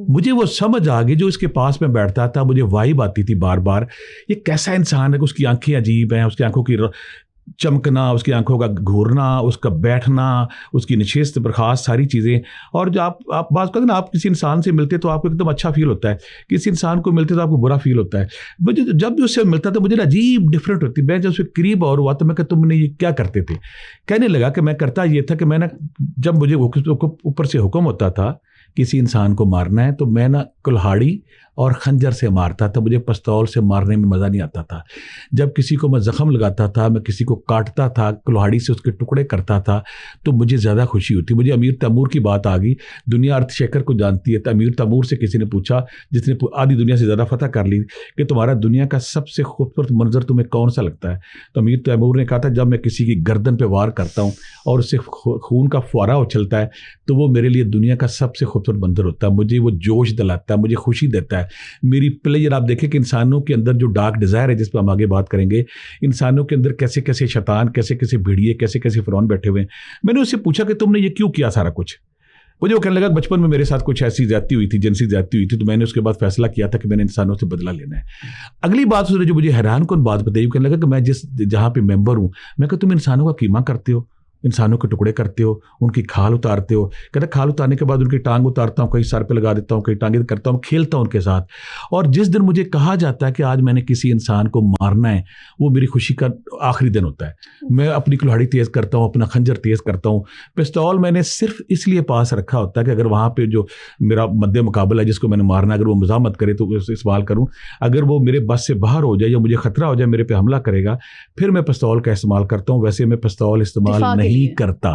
مجھے وہ سمجھ آ گئی. جو اس کے پاس میں بیٹھتا تھا مجھے وائب آتی تھی بار بار, یہ کیسا انسان ہے کہ اس کی آنکھیں عجیب ہیں, اس کی آنکھوں کی چمکنا, اس کی آنکھوں کا گھورنا, اس کا بیٹھنا, اس کی نشست برخاست, ساری چیزیں. اور جو آپ بات کرتے ہیں نا, آپ کسی انسان سے ملتے تو آپ کو ایک دم اچھا فیل ہوتا ہے, کسی انسان کو ملتے تو آپ کو برا فیل ہوتا ہے. مجھے جب بھی اس سے ملتا تھا مجھے عجیب ڈفرینٹ ہوتی. میں جب اس کے قریب اور ہوا تو میں کہ تم نے یہ کیا کرتے تھے. کہنے لگا کہ میں کرتا یہ تھا کہ میں نا, جب مجھے اوپر سے حکم ہوتا تھا کسی انسان کو مارنا ہے تو میں نا کلہاڑی اور خنجر سے مارتا تھا. مجھے پستول سے مارنے میں مزہ نہیں آتا تھا. جب کسی کو میں زخم لگاتا تھا, میں کسی کو کاٹتا تھا, کلہاڑی سے اس کے ٹکڑے کرتا تھا, تو مجھے زیادہ خوشی ہوتی. مجھے امیر تیمور کی بات آ گئی. دنیا ارتھ شیکھر کو جانتی ہے, تو امیر تیمور سے کسی نے پوچھا, جس نے آدھی دنیا سے زیادہ فتح کر لی, کہ تمہارا دنیا کا سب سے خوبصورت منظر تمہیں کون سا لگتا ہے. تو امیر تیمور نے کہا تھا, جب میں کسی کی گردن پہ وار کرتا ہوں اور اس سے خون کا فوارہ اچھلتا ہے تو وہ میرے لیے دنیا کا سب سے خوبصورت منظر ہوتا ہے. مجھے وہ جوش دلاتا ہے, مجھے خوشی دیتا ہے. میری پلیئر آپ دیکھیں کہ انسانوں کے اندر جو ڈارک ڈیزائر ہے, جس پہ ہم آگے بات کریں گے, انسانوں کے اندر کیسے کیسے شیطان, کیسے کیسے بھیڑیے, کیسے کیسے فرعون بیٹھے ہوئے ہیں. میں نے اس سے پوچھا کہ تم نے یہ کیوں کیا سارا کچھ. مجھے وہ کہنے لگا بچپن میں میرے ساتھ کچھ ایسی زیادتی ہوئی تھی, جنسی زیادتی ہوئی تھی, تو میں نے اس کے بعد فیصلہ کیا تھا کہ میں نے انسانوں سے بدلہ لینا ہے. اگلی بات اس نے جو مجھے حیران کن بات بتائی, کہنے لگا کہ میں جہاں پہ ممبر ہوں, میں کہ تم انسانوں کا قیمہ کرتے ہو, انسانوں کے ٹکڑے کرتے ہو, ان کی کھال اتارتے ہو. کہتا کھال اتارنے کے بعد ان کی ٹانگ اتارتا ہوں, کہیں سر پہ لگا دیتا ہوں, کہیں ٹانگیں کرتا ہوں, کھیلتا ہوں ان کے ساتھ. اور جس دن مجھے کہا جاتا ہے کہ آج میں نے کسی انسان کو مارنا ہے, وہ میری خوشی کا آخری دن ہوتا ہے. میں اپنی کلہاڑی تیز کرتا ہوں, اپنا خنجر تیز کرتا ہوں. پستول میں نے صرف اس لیے پاس رکھا ہوتا ہے کہ اگر وہاں پہ جو میرا مد مقابل ہے, جس کو میں نے مارنا, اگر وہ مزاحمت کرے تو اسے استعمال کروں. اگر وہ میرے بس سے باہر ہو جائے یا مجھے خطرہ ہو جائے میرے پہ حملہ کرے گا, پھر میں پستول کا استعمال کرتا ہوں. ویسے میں پستول استعمال نہیں کرتا.